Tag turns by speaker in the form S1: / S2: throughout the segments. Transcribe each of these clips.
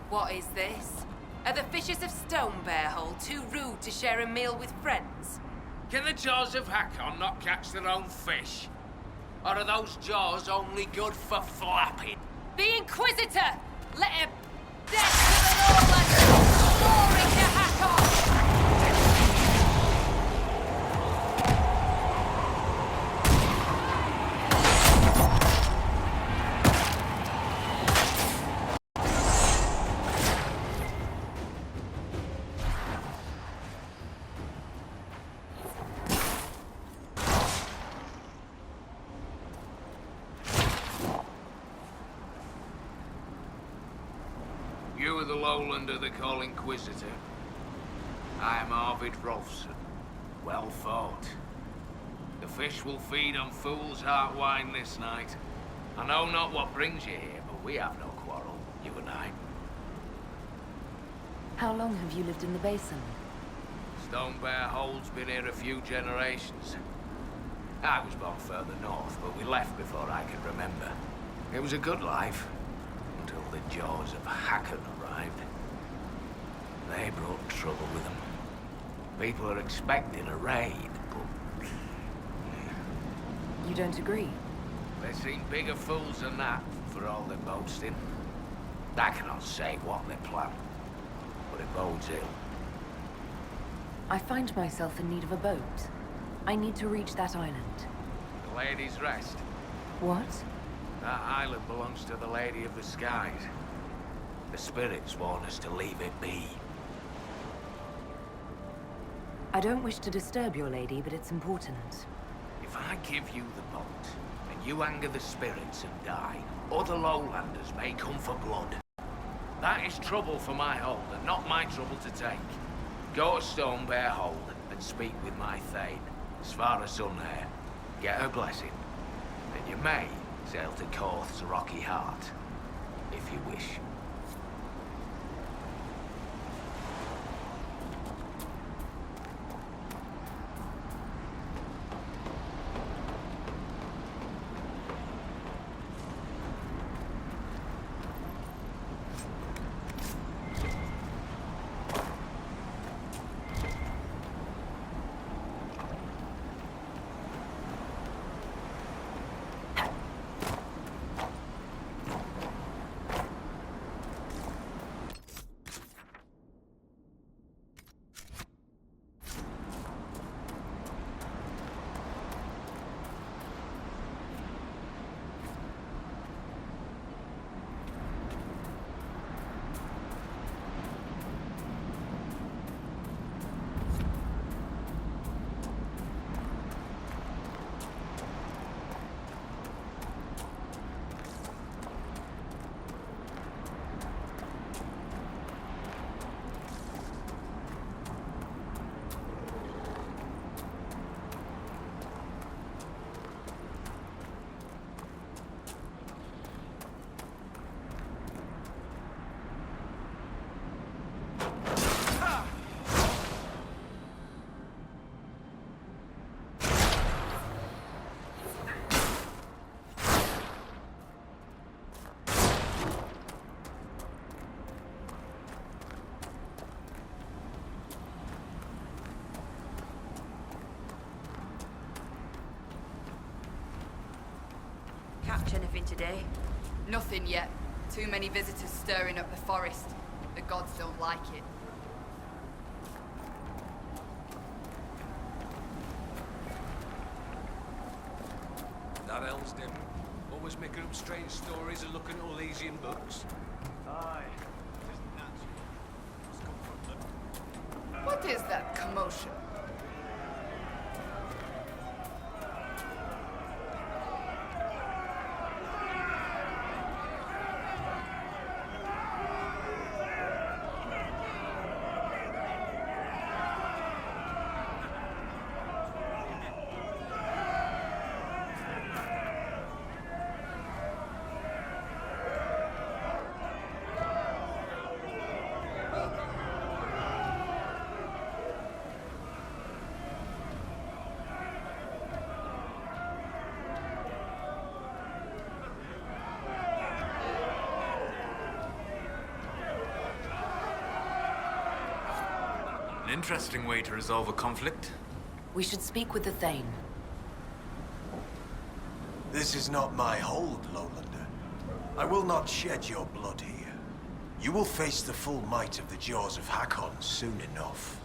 S1: What is this? Are the fishers of Stonebear Hole too rude to share a meal with friends?
S2: Can the jaws of Hakon not catch their own fish? Or are those jaws only good for flapping?
S1: The Inquisitor! Let him... Death to the Lordland! Glory to Hakon!
S2: You are the lowlander they call Inquisitor. I am Arvid Rolfson. Well fought. The fish will feed on fool's heart wine this night. I know not what brings you here, but we have no quarrel, you and I.
S3: How long have you lived in the Basin?
S2: Stonebear Hole's been here a few generations. I was born further north, but we left before I could remember. It was a good life. Until the jaws of Hakon arrived. They brought trouble with them. People are expecting a raid, but...
S3: You don't agree?
S2: They seem bigger fools than that, for all their boasting. I cannot say what they plan, but it bodes ill.
S3: I find myself in need of a boat. I need to reach that island.
S2: The Lady's Rest.
S3: What?
S2: That island belongs to the Lady of the Skies. The spirits warn us to leave it be.
S3: I don't wish to disturb your lady, but it's important.
S2: If I give you the boat, and you anger the spirits and die, other lowlanders may come for blood. That is trouble for my hold, and not my trouble to take. Go to Stonebear Hole and speak with my Thane, Svara Sunhair. Get her blessing, and you may sail to Korth's rocky heart, if you wish.
S4: Catch anything today?
S5: Nothing yet. Too many visitors stirring up the forest. The gods don't like it.
S6: That Elsdim. Always making up strange stories and looking at Elysian books.
S7: Aye. It isn't natural. Must come from them.
S5: What is that commotion?
S8: An interesting way to resolve a conflict.
S3: We should speak with the Thane.
S7: This is not my hold, Lowlander. I will not shed your blood here. You will face the full might of the jaws of Hakon soon enough.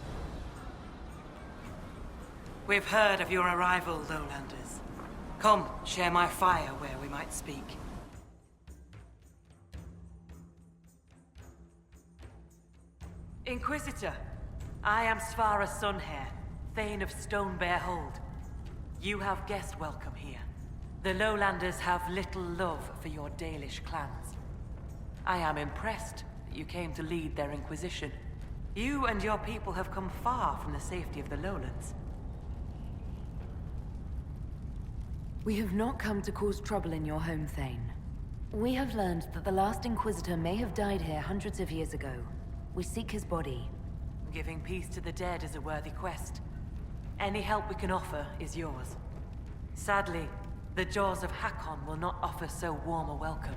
S9: We've heard of your arrival, Lowlanders. Come, share my fire where we might speak. Inquisitor, I am Svara Sunhair, Thane of Stonebear Hold. You have guest welcome here. The Lowlanders have little love for your Dalish clans. I am impressed that you came to lead their inquisition. You and your people have come far from the safety of the lowlands.
S3: We have not come to cause trouble in your home, Thane. We have learned that the last Inquisitor may have died here hundreds of years ago. We seek his body.
S9: Giving peace to the dead is a worthy quest. Any help we can offer is yours. Sadly, the jaws of Hakon will not offer so warm a welcome.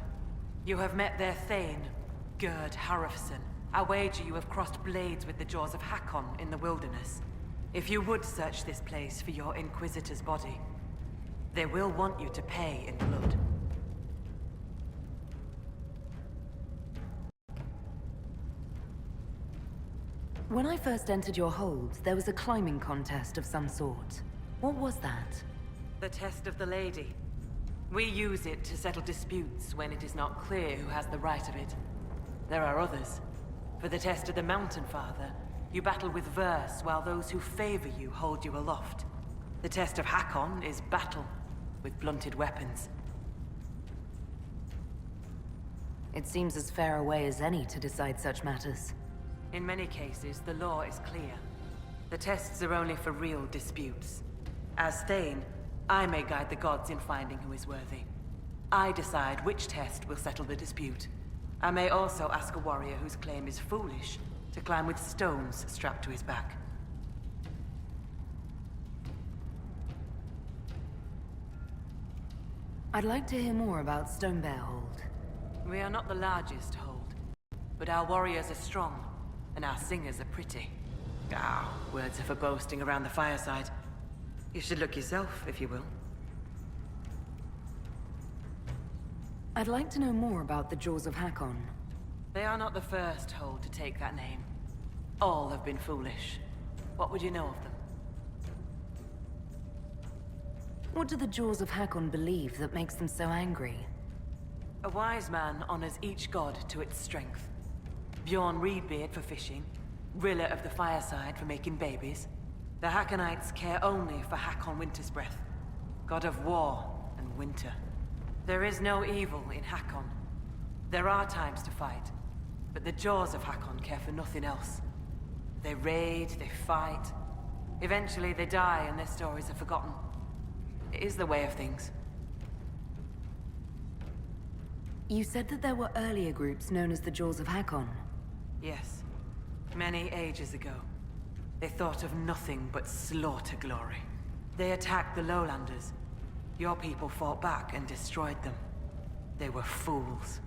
S9: You have met their Thane, Gerd Harrofson. I wager you have crossed blades with the jaws of Hakon in the wilderness. If you would search this place for your Inquisitor's body, they will want you to pay in blood.
S3: When I first entered your hold, there was a climbing contest of some sort. What was that?
S9: The test of the lady. We use it to settle disputes when it is not clear who has the right of it. There are others. For the test of the Mountain Father, you battle with verse while those who favor you hold you aloft. The test of Hakon is battle, with blunted weapons.
S3: It seems as fair a way as any to decide such matters.
S9: In many cases, the law is clear. The tests are only for real disputes. As Thane, I may guide the gods in finding who is worthy. I decide which test will settle the dispute. I may also ask a warrior whose claim is foolish to climb with stones strapped to his back.
S3: I'd like to hear more about Stonebear Hold.
S9: We are not the largest hold, but our warriors are strong, and our singers are pretty. Ah, words are for boasting around the fireside. You should look yourself, if you will.
S3: I'd like to know more about the Jaws of Hakon.
S9: They are not the first hold to take that name. All have been foolish. What would you know of them?
S3: What do the Jaws of Hakon believe that makes them so angry?
S9: A wise man honors each god to its strength. Bjorn Reedbeard for fishing, Rilla of the Fireside for making babies. The Hakonites care only for Hakon Wintersbreath, god of war and winter. There is no evil in Hakon. There are times to fight, but the Jaws of Hakon care for nothing else. They raid, they fight. Eventually they die and their stories are forgotten. It is the way of things.
S3: You said that there were earlier groups known as the Jaws of Hakon.
S9: Yes. Many ages ago. They thought of nothing but slaughter glory. They attacked the Lowlanders. Your people fought back and destroyed them. They were fools.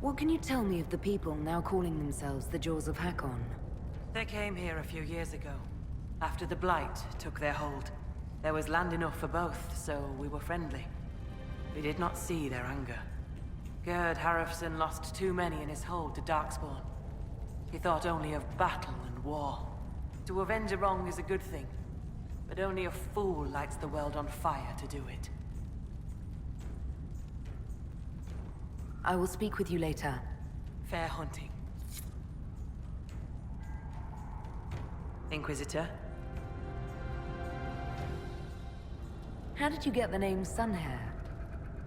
S3: What can you tell me of the people now calling themselves the Jaws of Hakon?
S9: They came here a few years ago, after the Blight took their hold. There was land enough for both, so we were friendly. We did not see their anger. Gerd Harrofson lost too many in his hold to Darkspawn. He thought only of battle and war. To avenge a wrong is a good thing, but only a fool lights the world on fire to do it.
S3: I will speak with you later.
S9: Fair hunting. Inquisitor?
S3: How did you get the name Sunhair?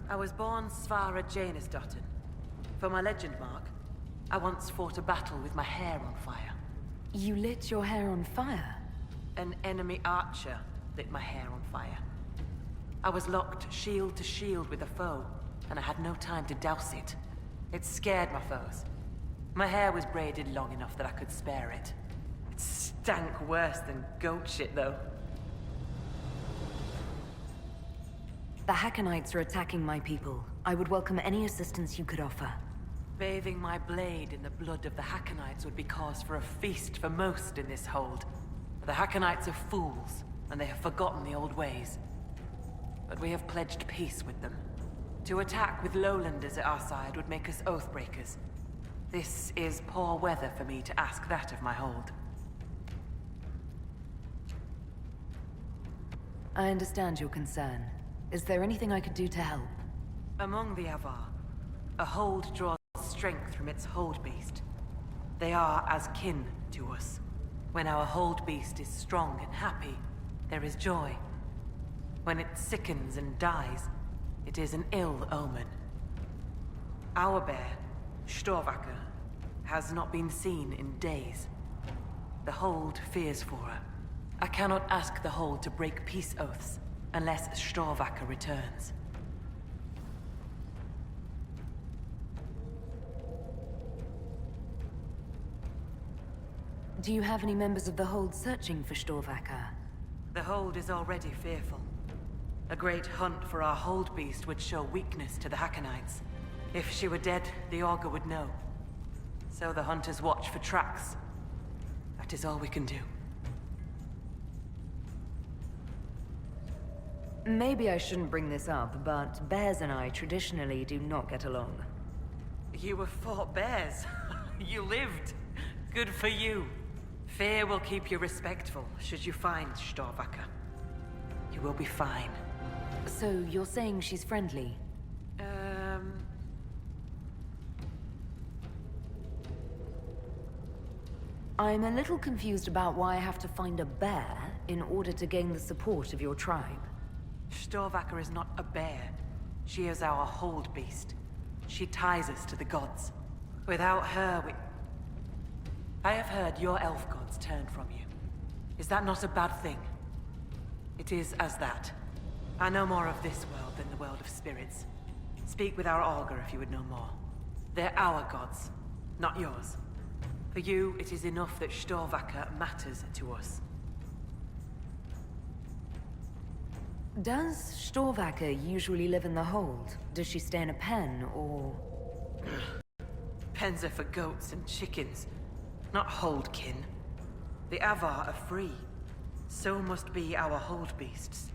S9: I was born Svara Janisdottir. For my legend mark, I once fought a battle with my hair on fire.
S3: You lit your hair on fire?
S9: An enemy archer lit my hair on fire. I was locked shield to shield with a foe, and I had no time to douse it. It scared my foes. My hair was braided long enough that I could spare it. It stank worse than goat shit, though.
S3: The Hakonites are attacking my people. I would welcome any assistance you could offer.
S9: Bathing my blade in the blood of the Hackonites would be cause for a feast for most in this hold. The Hackonites are fools, and they have forgotten the old ways. But we have pledged peace with them. To attack with lowlanders at our side would make us oathbreakers. This is poor weather for me to ask that of my hold.
S3: I understand your concern. Is there anything I could do to help?
S9: Among the Avar, a hold draws strength from its hold beast. They are as kin to us. When our hold beast is strong and happy, there is joy. When it sickens and dies, it is an ill omen. Our bear, Storvacker, has not been seen in days. The hold fears for her. I cannot ask the hold to break peace oaths unless Storvacker returns.
S3: Do you have any members of the hold searching for Storvacker?
S9: The hold is already fearful. A great hunt for our hold beast would show weakness to the Hackonites. If she were dead, the augur would know. So the hunters watch for tracks. That is all we can do.
S3: Maybe I shouldn't bring this up, but bears and I traditionally do not get along.
S9: You have fought bears. You lived. Good for you. Fear will keep you respectful should you find Storvacker. You will be fine.
S3: So you're saying she's friendly? I'm a little confused about why I have to find a bear in order to gain the support of your tribe.
S9: Storvacker is not a bear. She is our hold beast. She ties us to the gods. Without her, I have heard your elf gods turned from you. Is that not a bad thing? It is as that. I know more of this world than the world of spirits. Speak with our augur if you would know more. They're our gods, not yours. For you, it is enough that Storvacker matters to us.
S3: Does Storvacker usually live in the hold? Does she stay in a pen, or...?
S9: Pens are for goats and chickens, not holdkin. The Avar are free. So must be our hold beasts.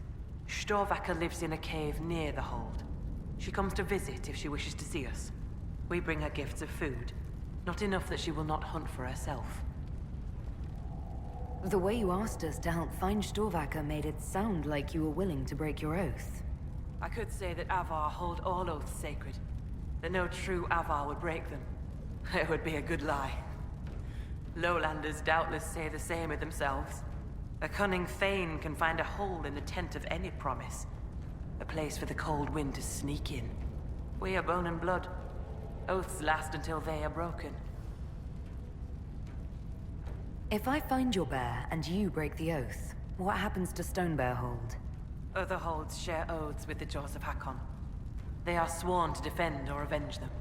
S9: Storvacker lives in a cave near the hold. She comes to visit if she wishes to see us. We bring her gifts of food. Not enough that she will not hunt for herself.
S3: The way you asked us to help find Storvacker made it sound like you were willing to break your oath.
S9: I could say that Avar hold all oaths sacred. That no true Avar would break them. It would be a good lie. Lowlanders doubtless say the same of themselves. A cunning thane can find a hole in the tent of any promise. A place for the cold wind to sneak in. We are bone and blood. Oaths last until they are broken.
S3: If I find your bear and you break the oath, what happens to Stonebear Hold?
S9: Other holds share oaths with the Jaws of Hakon. They are sworn to defend or avenge them.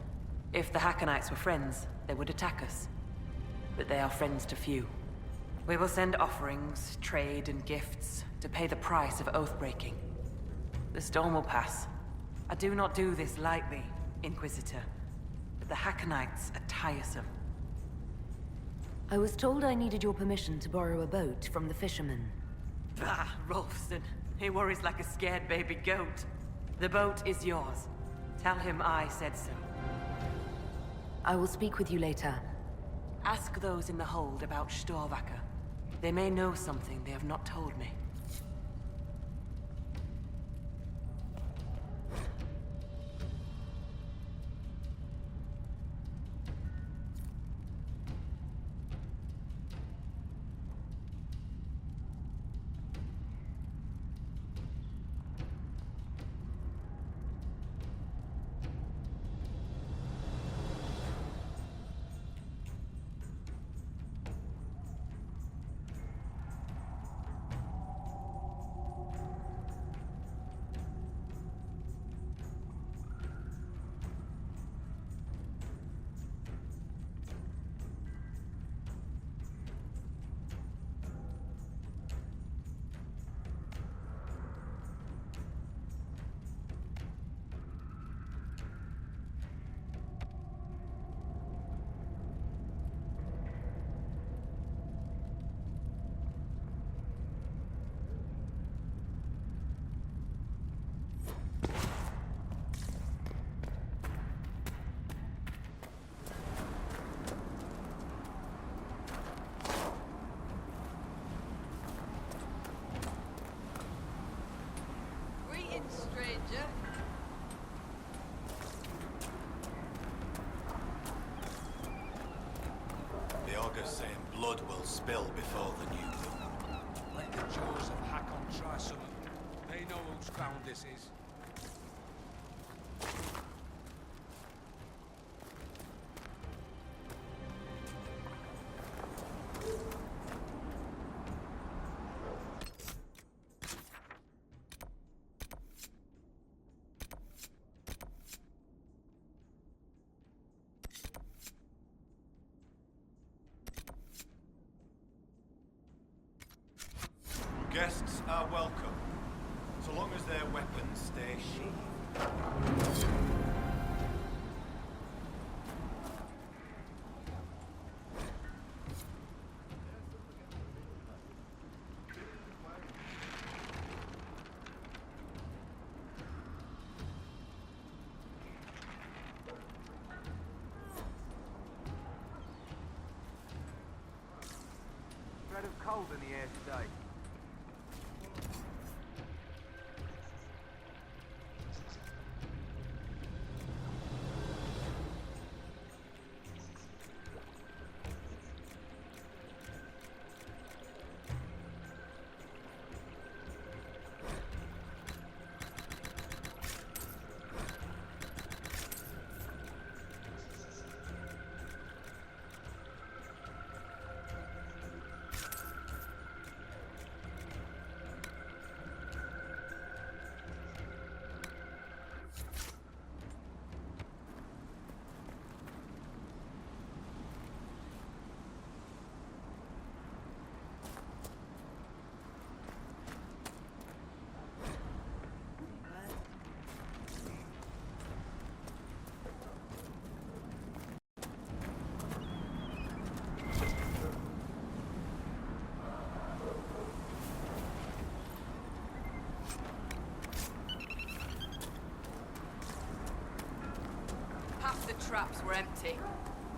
S9: If the Hackonites were friends, they would attack us. But they are friends to few. We will send offerings, trade, and gifts to pay the price of oath-breaking. The storm will pass. I do not do this lightly, Inquisitor. But the Hackonites are tiresome.
S3: I was told I needed your permission to borrow a boat from the fisherman.
S9: Ah, Rolfson. He worries like a scared baby goat. The boat is yours. Tell him I said so.
S3: I will speak with you later.
S9: Ask those in the hold about Storvacker. They may know something they have not told me.
S7: Walkers saying blood will spill before the new moon.
S6: Let the jaws of Hakon try something. They know whose ground this is.
S7: Guests are welcome, so long as their weapons stay sheathed.
S10: Threat of cold in the air today.
S5: Half the traps were empty.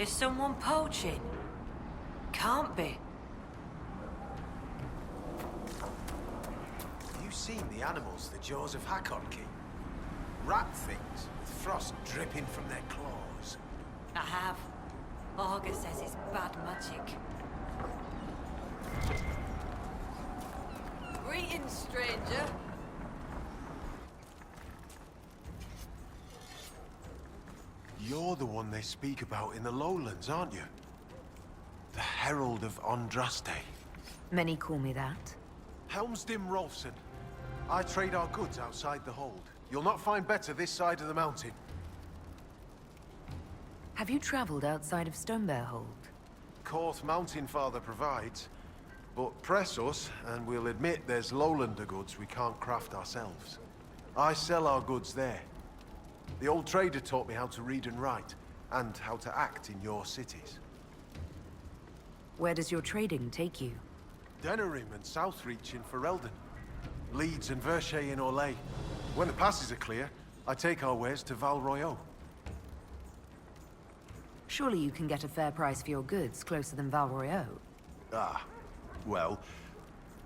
S4: Is someone poaching? Can't be.
S7: Have you seen the animals the jaws of Hakon keep? Rat things with frost dripping from their claws.
S4: I have. Augur says it's bad magic.
S5: Greetings, stranger.
S7: You're the one they speak about in the lowlands, aren't you? The Herald of Andraste.
S3: Many call me that.
S7: Helmsdim Rolfson. I trade our goods outside the hold. You'll not find better this side of the mountain.
S3: Have you traveled outside of Stonebear Hold?
S7: Courth Mountain Father provides. But press us, and we'll admit there's lowlander goods we can't craft ourselves. I sell our goods there. The old trader taught me how to read and write, and how to act in your cities.
S3: Where does your trading take you?
S7: Denerim and Southreach in Ferelden. Leeds and Verchet in Orlais. When the passes are clear, I take our wares to Val Royeaux.
S3: Surely you can get a fair price for your goods closer than Val Royeaux.
S7: Ah, well,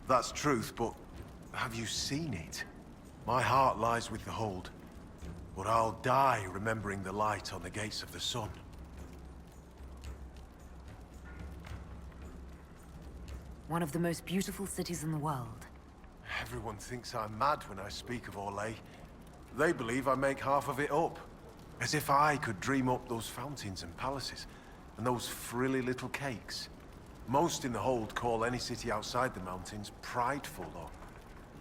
S7: that's truth, but have you seen it? My heart lies with the hold, but I'll die remembering the light on the gates of the sun.
S3: One of the most beautiful cities in the world.
S7: Everyone thinks I'm mad when I speak of Orlais. They believe I make half of it up. As if I could dream up those fountains and palaces, and those frilly little cakes. Most in the hold call any city outside the mountains prideful or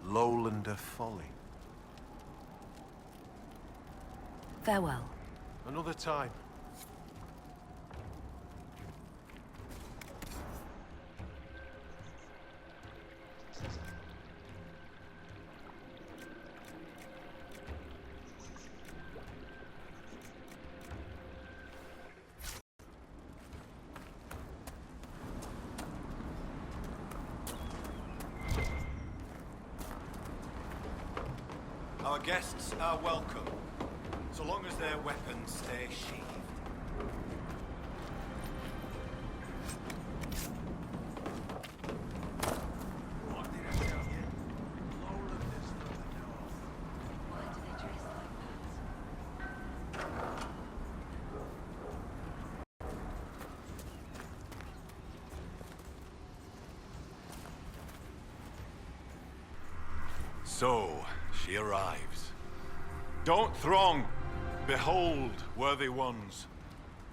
S7: lowlander folly.
S3: Farewell.
S7: Another time. Our guests are welcome, so long as their weapons stay sheathed. What did I tell you? Lowlanders from the north.
S3: Why do they dress like that?
S11: So, she arrives. Don't throng! Behold, worthy ones,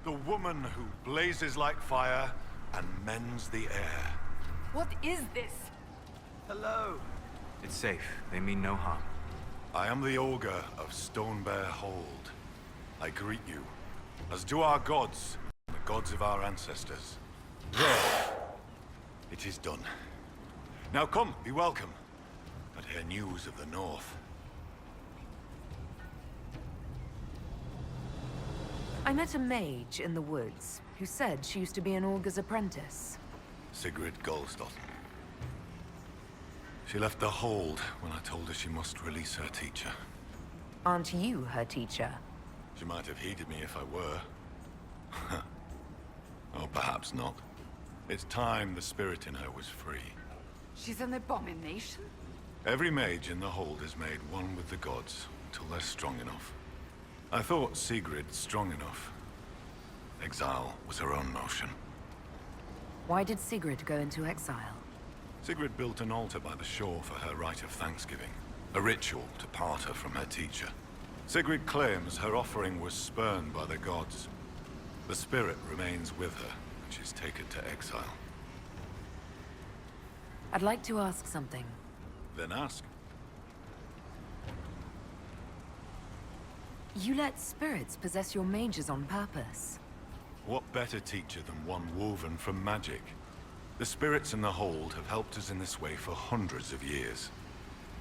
S11: the woman who blazes like fire and mends the air.
S1: What is this?
S10: Hello.
S8: It's safe. They mean no harm.
S11: I am the Ogre of Stonebear Hold. I greet you, as do our gods, the gods of our ancestors. There. It is done. Now come, be welcome, and hear news of the North.
S3: I met a mage in the woods who said she used to be an Augur's apprentice.
S11: Sigrid Goldsdotten. She left the hold when I told her she must release her teacher.
S3: Aren't you her teacher?
S11: She might have heeded me if I were. Or perhaps not. It's time the spirit in her was free.
S1: She's an abomination?
S11: Every mage in the hold is made one with the gods until they're strong enough. I thought Sigrid strong enough. Exile was her own notion.
S3: Why did Sigrid go into exile?
S11: Sigrid built an altar by the shore for her rite of thanksgiving, a ritual to part her from her teacher. Sigrid claims her offering was spurned by the gods. The spirit remains with her, and she's taken to exile.
S3: I'd like to ask something.
S11: Then ask.
S3: You let spirits possess your mages on purpose.
S11: What better teacher than one woven from magic? The spirits in the hold have helped us in this way for hundreds of years.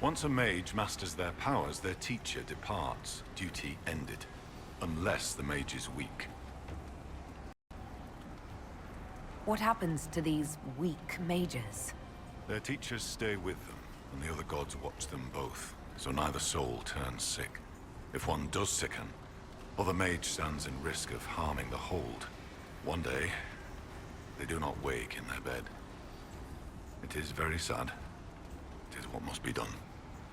S11: Once a mage masters their powers, their teacher departs, duty ended. Unless the mage is weak.
S3: What happens to these weak mages?
S11: Their teachers stay with them, and the other gods watch them both, so neither soul turns sick. If one does sicken, or the mage stands in risk of harming the hold, one day, they do not wake in their bed. It is very sad. It is what must be done.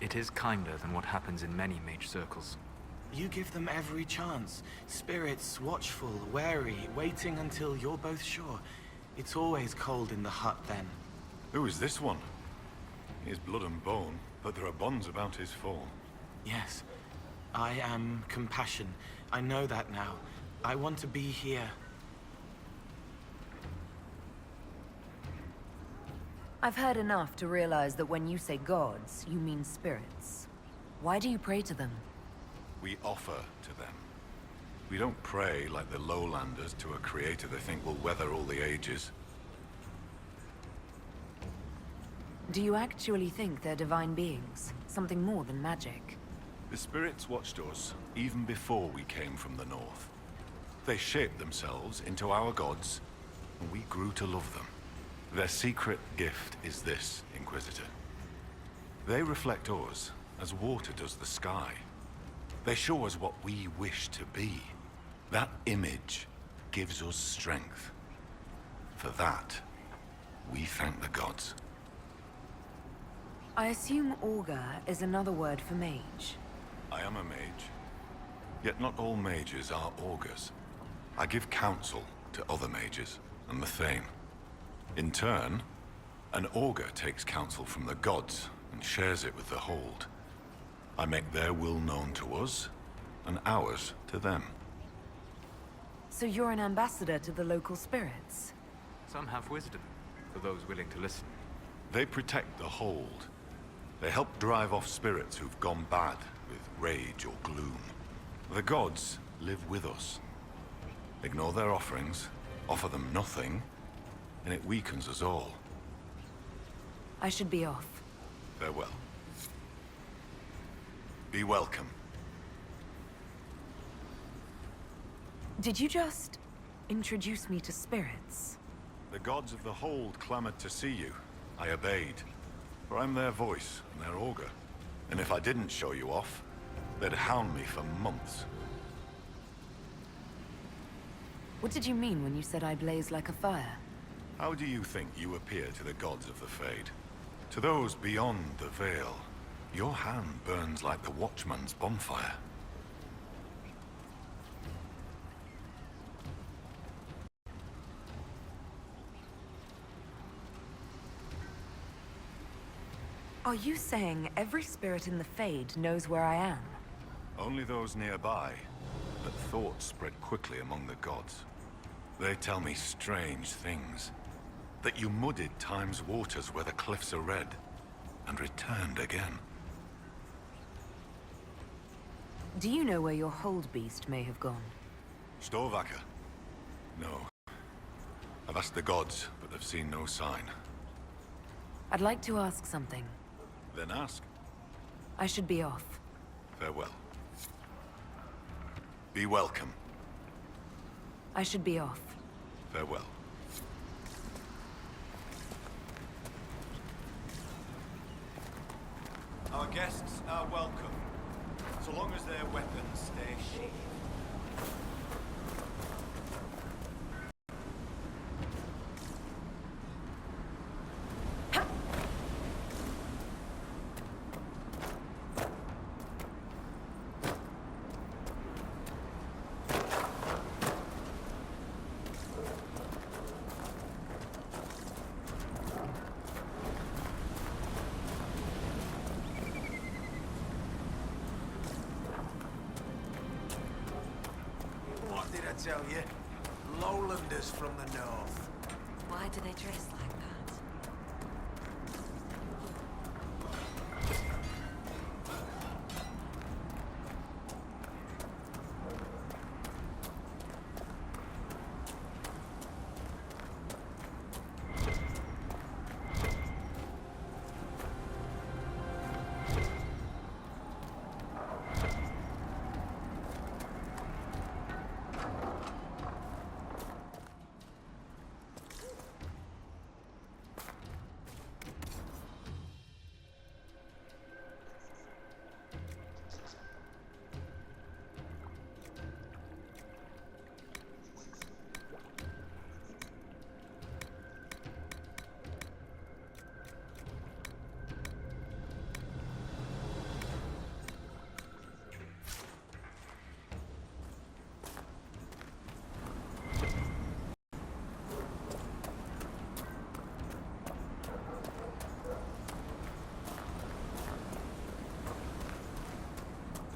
S8: It is kinder than what happens in many mage circles.
S10: You give them every chance. Spirits, watchful, wary, waiting until you're both sure. It's always cold in the hut then.
S11: Who is this one? He is blood and bone, but there are bonds about his form.
S10: Yes. I am compassion. I know that now. I want to be here.
S3: I've heard enough to realize that when you say gods, you mean spirits. Why do you pray to them?
S11: We offer to them. We don't pray like the lowlanders to a creator they think will weather all the ages.
S3: Do you actually think they're divine beings? Something more than magic?
S11: The spirits watched us even before we came from the north. They shaped themselves into our gods, and we grew to love them. Their secret gift is this, Inquisitor. They reflect us as water does the sky. They show us what we wish to be. That image gives us strength. For that, we thank the gods.
S3: I assume Augur is another word for mage.
S11: I am a mage. Yet not all mages are augurs. I give counsel to other mages, and the Thane. In turn, an augur takes counsel from the gods and shares it with the Hold. I make their will known to us, and ours to them.
S3: So you're an ambassador to the local spirits?
S8: Some have wisdom, for those willing to listen.
S11: They protect the Hold. They help drive off spirits who've gone bad with rage or gloom. The gods live with us. Ignore their offerings, offer them nothing, and it weakens us all.
S3: I should be off.
S11: Farewell. Be welcome.
S3: Did you just introduce me to spirits?
S11: The gods of the Hold clamored to see you. I obeyed. For I'm their voice and their augur. And if I didn't show you off, they'd hound me for months.
S3: What did you mean when you said I blaze like a fire?
S11: How do you think you appear to the gods of the Fade? To those beyond the Veil, your hand burns like the Watchman's bonfire.
S3: Are you saying every spirit in the Fade knows where I am?
S11: Only those nearby, but thoughts spread quickly among the gods. They tell me strange things. That you muddied Time's waters where the cliffs are red, and returned again.
S3: Do you know where your hold beast may have gone?
S11: Stonebear? No. I've asked the gods, but they've seen no sign.
S3: I'd like to ask something.
S11: Then ask.
S3: I should be off.
S11: Farewell. Be welcome.
S3: I should be off.
S11: Farewell.
S12: Our guests are welcome, so long as their weapons stay sheathed.
S7: What did I tell you? Lowlanders from the north.
S4: Why do they dress like that?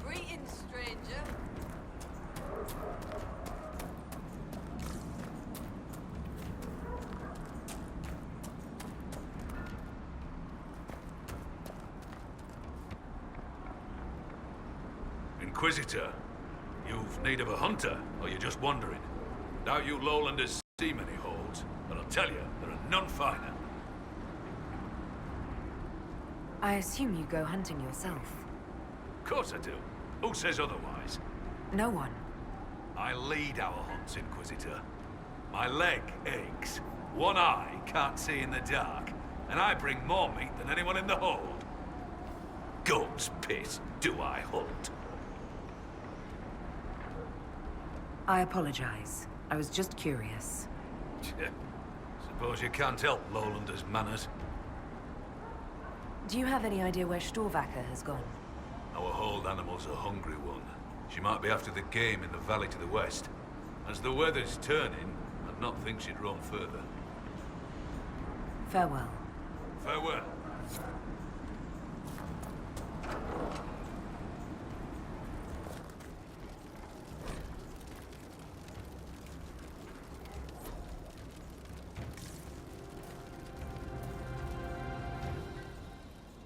S5: Greetings, stranger.
S6: Inquisitor, you've need of a hunter, or you're just wandering? Doubt you lowlanders see many holds, but I'll tell you, there are none finer.
S3: I assume you go hunting yourself.
S6: Of course I do. Who says otherwise?
S3: No one.
S6: I lead our hunts, Inquisitor. My leg aches. One eye can't see in the dark, and I bring more meat than anyone in the hold. Gum's piss, do I hunt?
S3: I apologize. I was just curious.
S6: Suppose you can't help Lowlanders' manners.
S3: Do you have any idea where Stonebear has gone?
S6: Our hold animal's a hungry one. She might be after the game in the valley to the west. As the weather's turning, I'd not think she'd roam further.
S3: Farewell.
S6: Farewell.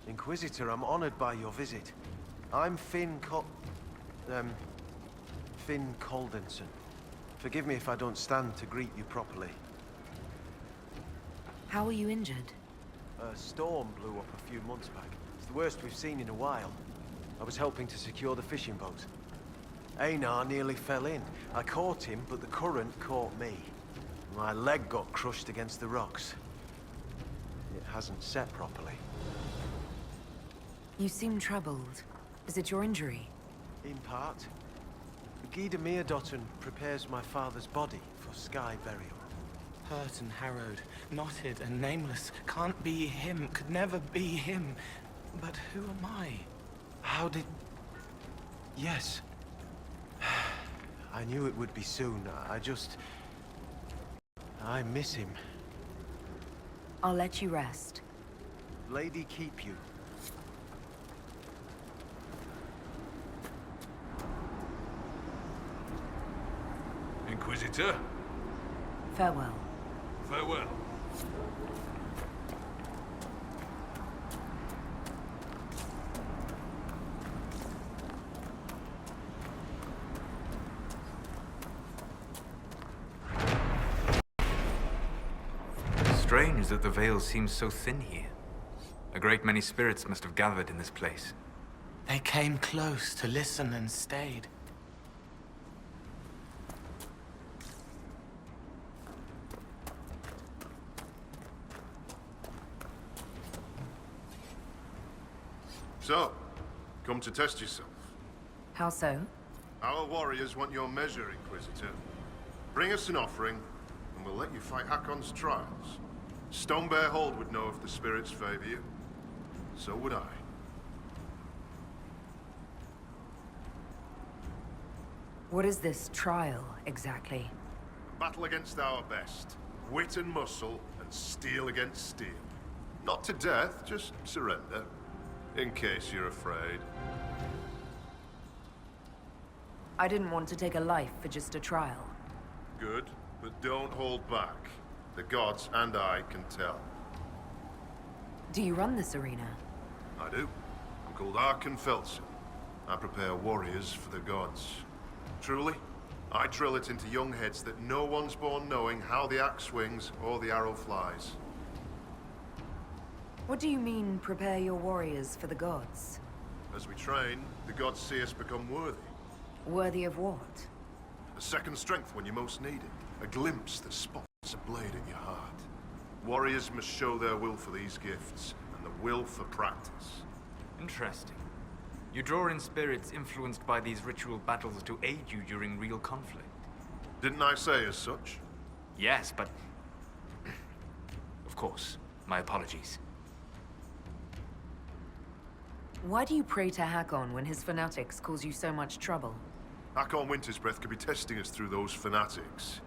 S7: Inquisitor, I'm honored by your visit. I'm Finn Caldenson. Forgive me if I don't stand to greet you properly.
S3: How are you injured?
S7: A storm blew up a few months back. It's the worst we've seen in a while. I was helping to secure the fishing boat. Einar nearly fell in. I caught him, but the current caught me. My leg got crushed against the rocks. It hasn't set properly.
S3: You seem troubled. Is it your injury?
S7: In part. Gida Meerdotten prepares my father's body for sky burial.
S10: Hurt and harrowed, knotted and nameless. Can't be him, could never be him. But who am I?
S7: How did... Yes. I knew it would be soon. I miss him.
S3: I'll let you rest.
S7: Lady keep you.
S6: Inquisitor.
S3: Farewell.
S6: Farewell.
S8: Strange that the veil seems so thin here. A great many spirits must have gathered in this place.
S10: They came close to listen and stayed.
S13: So, come to test yourself.
S3: How so?
S13: Our warriors want your measure, Inquisitor. Bring us an offering, and we'll let you fight Hakon's trials. Stonebear Hold would know if the spirits favor you. So would I.
S3: What is this trial, exactly?
S13: Battle against our best. Wit and muscle, and steel against steel. Not to death, just surrender. In case you're afraid.
S3: I didn't want to take a life for just a trial.
S13: Good, but don't hold back. The gods and I can tell.
S3: Do you run this arena?
S13: I do. I'm called Arkan Felson. I prepare warriors for the gods. Truly, I drill it into young heads that no one's born knowing how the axe swings or the arrow flies.
S3: What do you mean, prepare your warriors for the gods?
S13: As we train, the gods see us become worthy.
S3: Worthy of what?
S13: A second strength when you most need it. A glimpse that spots a blade in your heart. Warriors must show their will for these gifts, and the will for practice.
S8: Interesting. You draw in spirits influenced by these ritual battles to aid you during real conflict.
S13: Didn't I say as such?
S8: Yes, but... Of course. My apologies.
S3: Why do you pray to Hakon when his fanatics cause you so much trouble?
S13: Hakon Winter's Breath could be testing us through those fanatics.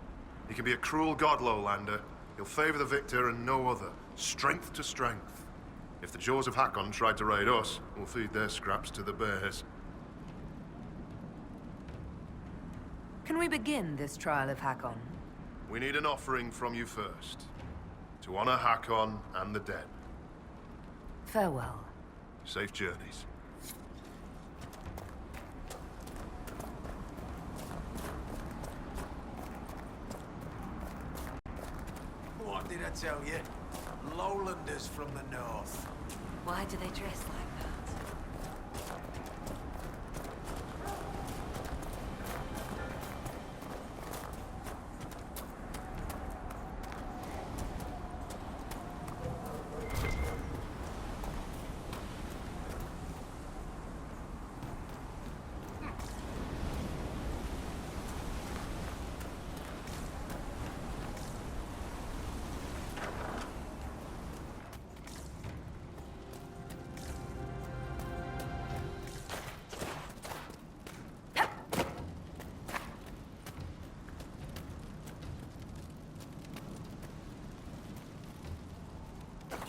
S13: He can be a cruel god, Lowlander. He'll favor the victor and no other. Strength to strength. If the jaws of Hakon tried to raid us, we'll feed their scraps to the bears.
S3: Can we begin this trial of Hakon?
S13: We need an offering from you first. To honor Hakon and the dead.
S3: Farewell.
S13: Safe journeys.
S7: What did I tell you? Lowlanders from the north.
S4: Why do they dress like that?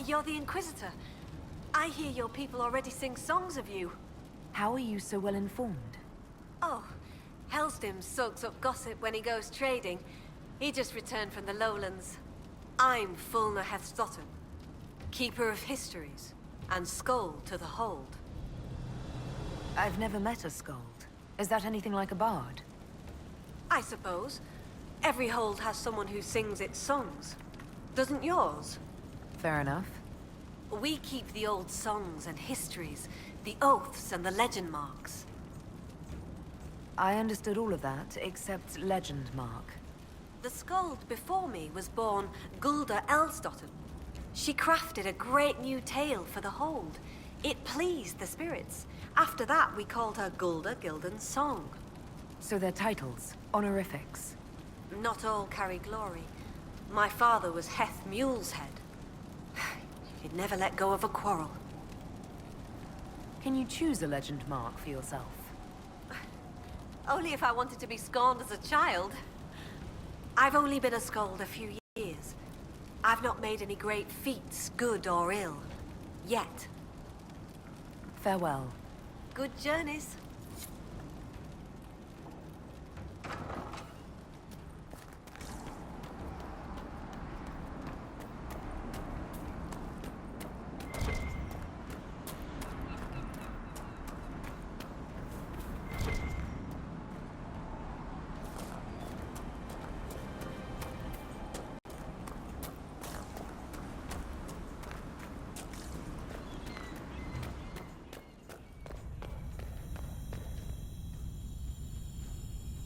S14: You're the Inquisitor. I hear your people already sing songs of you.
S3: How are you so well informed?
S14: Oh, Hellstim soaks up gossip when he goes trading. He just returned from the lowlands. I'm Fulna Hethstottem, Keeper of Histories, and Skald to the Hold.
S3: I've never met a Skald. Is that anything like a bard?
S14: I suppose. Every hold has someone who sings its songs. Doesn't yours?
S3: Fair enough.
S14: We keep the old songs and histories, the oaths and the legend marks.
S3: I understood all of that, except legend mark.
S14: The Skald before me was born Gulda Elsdotter. She crafted a great new tale for the hold. It pleased the spirits. After that, we called her Gulda Gildan's Song.
S3: So they're titles, honorifics.
S14: Not all carry glory. My father was Heth Mule's Head. He'd never let go of a quarrel.
S3: Can you choose a legend mark for yourself?
S14: Only if I wanted to be scorned as a child. I've only been a Skald a few years. I've not made any great feats, good or ill. Yet.
S3: Farewell.
S14: Good journeys.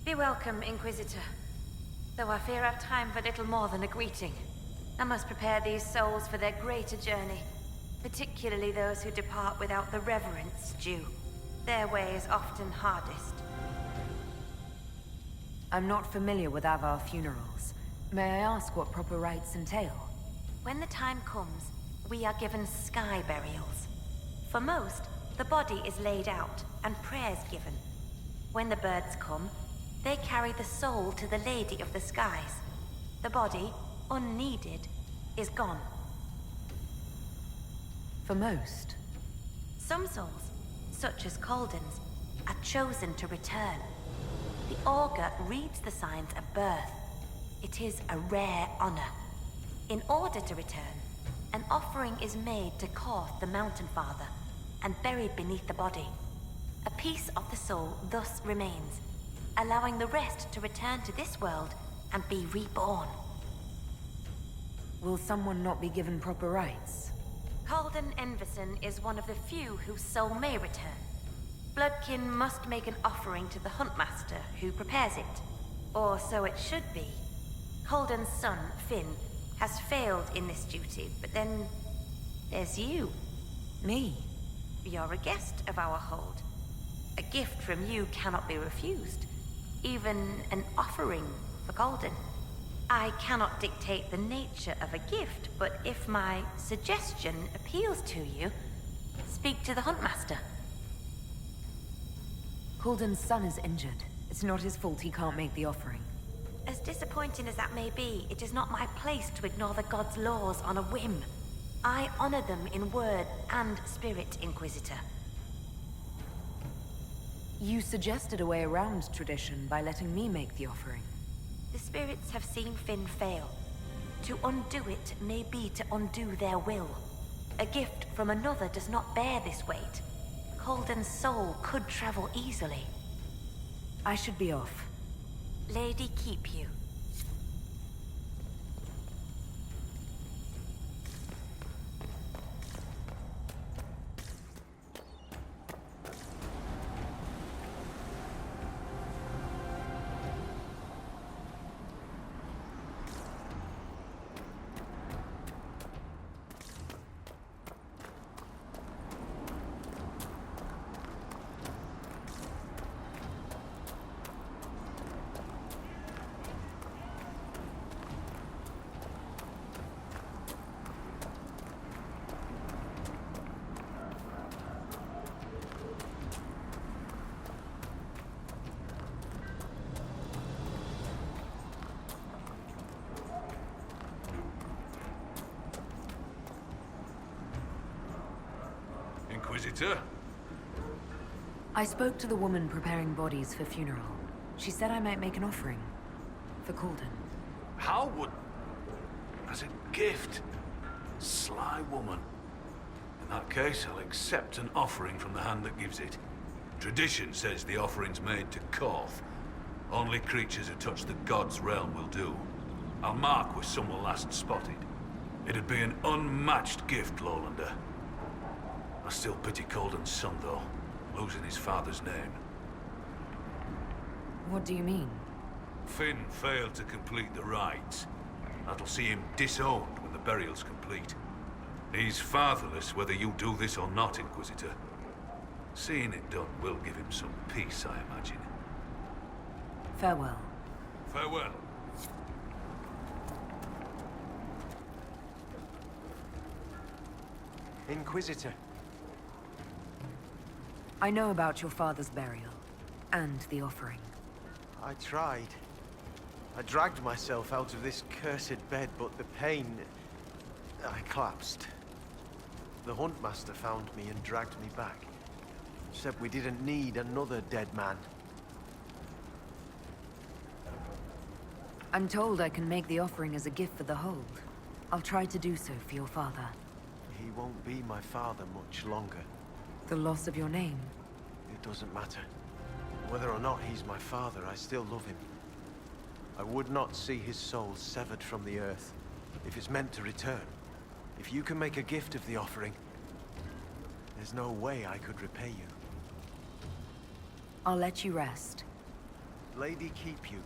S15: Be welcome, Inquisitor. Though I fear I've time for little more than a greeting. I must prepare these souls for their greater journey, particularly those who depart without the reverence due. Their way is often hardest.
S3: I'm not familiar with Avar funerals. May I ask what proper rites entail?
S15: When the time comes, we are given sky burials. For most, the body is laid out and prayers given. When the birds come, they carry the soul to the Lady of the Skies. The body, unneeded, is gone.
S3: For most?
S15: Some souls, such as Calden's, are chosen to return. The augur reads the signs of birth. It is a rare honor. In order to return, an offering is made to Korth the Mountain Father and buried beneath the body. A piece of the soul thus remains, allowing the rest to return to this world and be reborn.
S3: Will someone not be given proper rites?
S15: Calden Enverson is one of the few whose soul may return. Bloodkin must make an offering to the Huntmaster, who prepares it. Or so it should be. Calden's son, Finn, has failed in this duty, but then there's you.
S3: Me?
S15: You're a guest of our hold. A gift from you cannot be refused. Even an offering for Calden. I cannot dictate the nature of a gift, but if my suggestion appeals to you, speak to the Huntmaster.
S3: Calden's son is injured. It's not his fault he can't make the offering.
S15: As disappointing as that may be, it is not my place to ignore the gods' laws on a whim. I honor them in word and spirit, Inquisitor.
S3: You suggested a way around tradition by letting me make the offering.
S15: The spirits have seen Finn fail. To undo it may be to undo their will. A gift from another does not bear this weight. Calden's soul could travel easily.
S3: I should be off.
S15: Lady keep you.
S6: Inquisitor?
S3: I spoke to the woman preparing bodies for funeral. She said I might make an offering. For Calden.
S6: How would... as a gift? Sly woman. In that case, I'll accept an offering from the hand that gives it. Tradition says the offering's made to Korth. Only creatures who touch the gods' realm will do. I'll mark where someone last spotted. It'd be an unmatched gift, Lowlander. I still pity Calden's son, though, losing his father's name.
S3: What do you mean?
S6: Finn failed to complete the rites. That'll see him disowned when the burial's complete. He's fatherless whether you do this or not, Inquisitor. Seeing it done will give him some peace, I imagine.
S3: Farewell.
S6: Farewell.
S7: Inquisitor.
S3: I know about your father's burial, and the offering.
S7: I tried. I dragged myself out of this cursed bed, but the pain... I collapsed. The Huntmaster found me and dragged me back. Said we didn't need another dead man.
S3: I'm told I can make the offering as a gift for the hold. I'll try to do so for your father.
S7: He won't be my father much longer.
S3: The loss of your name?
S7: It doesn't matter. Whether or not he's my father, I still love him. I would not see his soul severed from the earth, if it's meant to return. If you can make a gift of the offering, there's no way I could repay you.
S3: I'll let you rest.
S7: Lady keep you.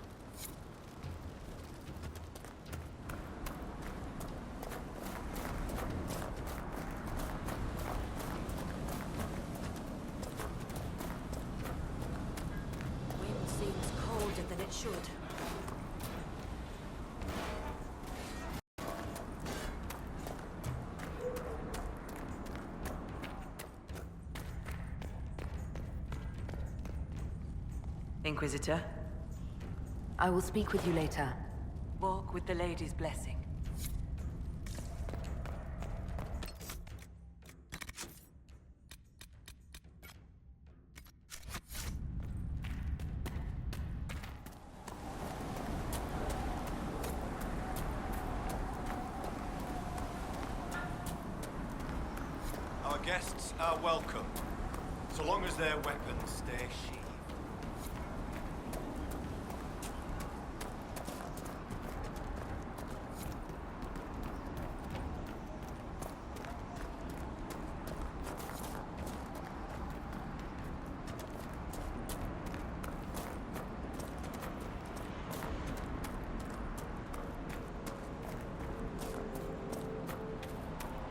S14: Wind seems colder than it should.
S9: Inquisitor,
S3: I will speak with you later.
S9: walk with the lady's blessing.
S12: Our guests are welcome, so long as their weapons stay sheathed.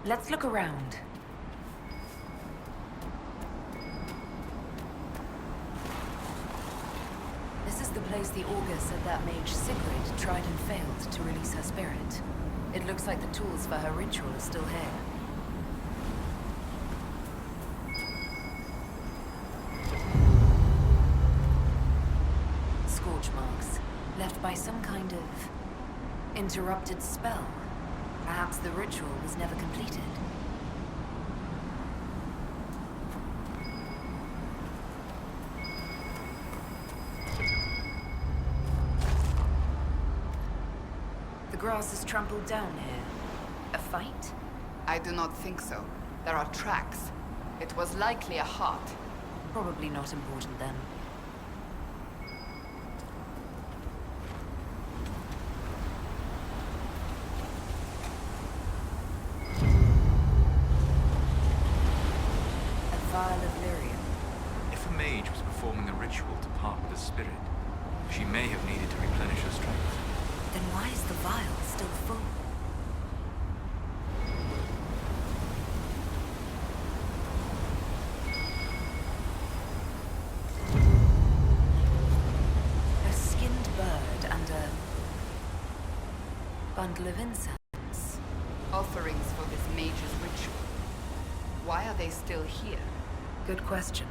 S3: Let's look around. This is the place the augur said that mage Sigrid tried and failed to release her spirit. It looks like the tools for her ritual are still here. Scorch marks, left by some kind of interrupted spell. Perhaps the ritual was never completed. The grass is trampled down here. A fight?
S5: I do not think so. There are tracks. It was likely a heart.
S3: Probably not important then.
S8: If a mage was performing a ritual to part with a spirit, she may have needed to replenish her strength.
S3: Then why is the vial still full? A skinned bird and a bundle of incense.
S5: Offerings for this mage's ritual. Why are they still here?
S3: Good question.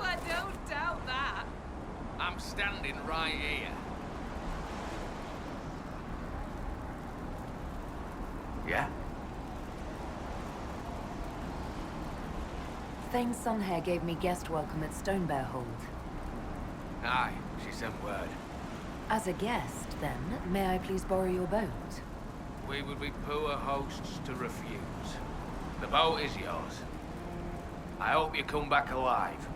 S1: I don't doubt that.
S2: I'm standing right here. Yeah?
S3: Thane Sunhair gave me guest welcome at Stonebear Hold.
S2: Aye, she sent word.
S3: As a guest, then, may I please borrow your boat?
S2: We would be poor hosts to refuse. The boat is yours. I hope you come back alive.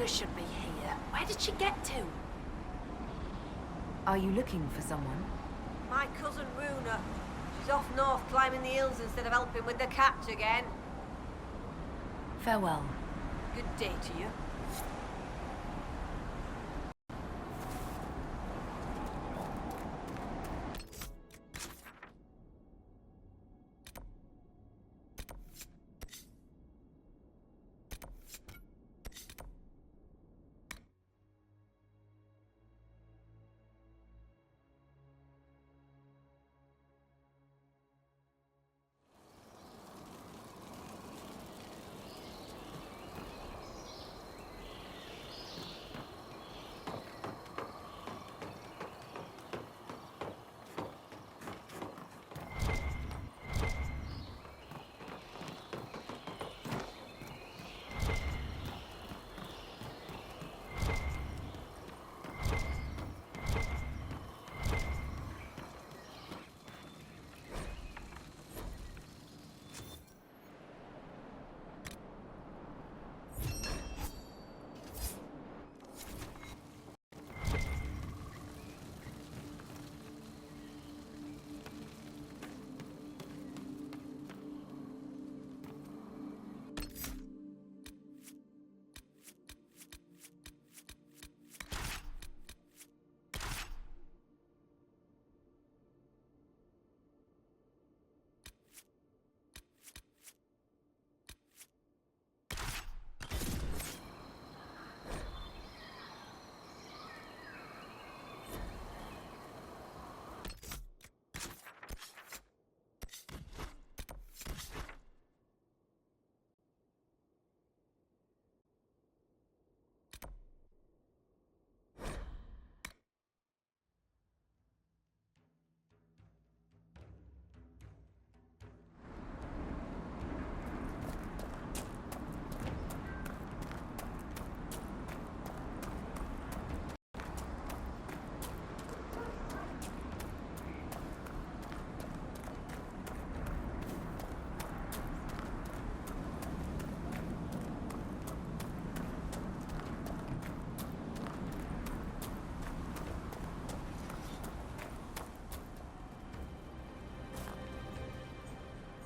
S16: Runa should be here. Where did she get to?
S3: Are you looking for someone?
S14: My cousin Runa. She's off north climbing the hills instead of helping with the catch again.
S3: Farewell.
S14: Good day to you.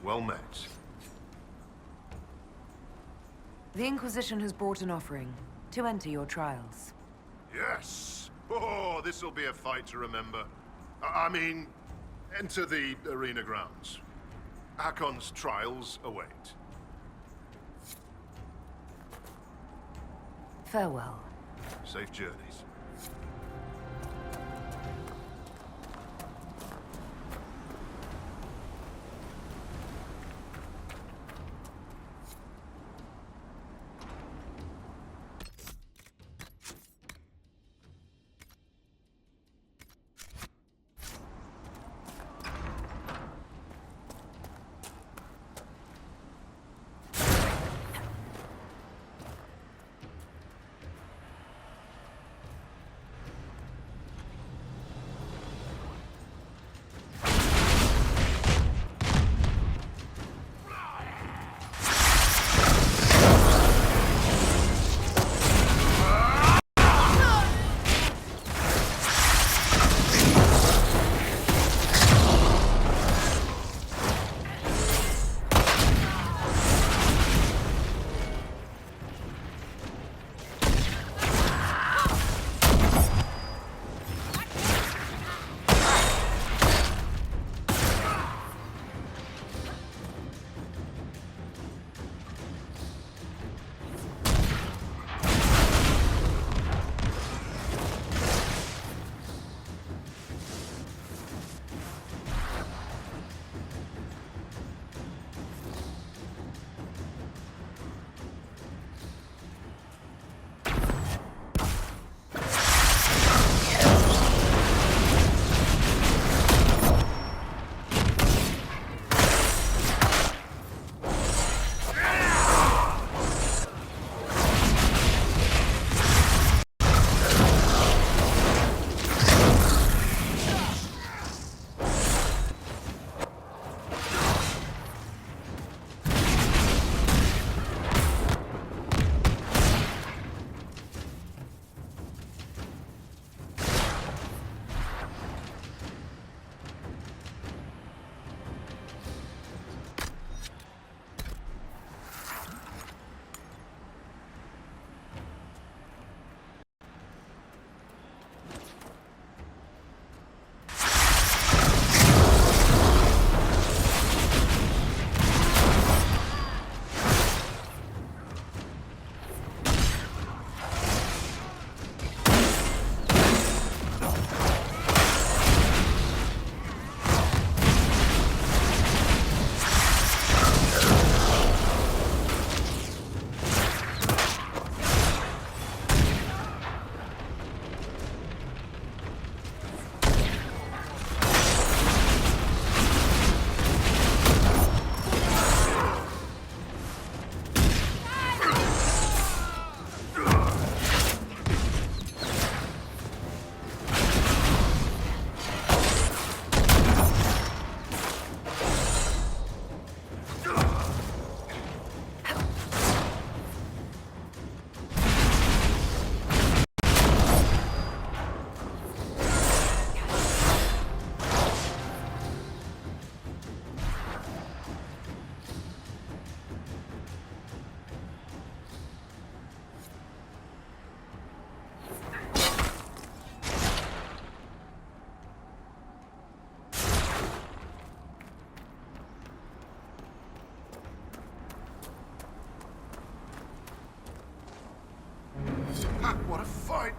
S13: Well met.
S3: The Inquisition has brought an offering to enter your trials.
S13: Yes! Oh, this'll be a fight to remember. I mean, enter the arena grounds. Hakon's trials await.
S3: Farewell.
S13: Safe journeys.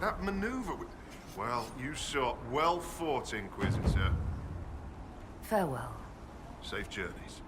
S13: That maneuver... Well, you saw well fought, Inquisitor.
S3: Farewell.
S13: Safe journeys.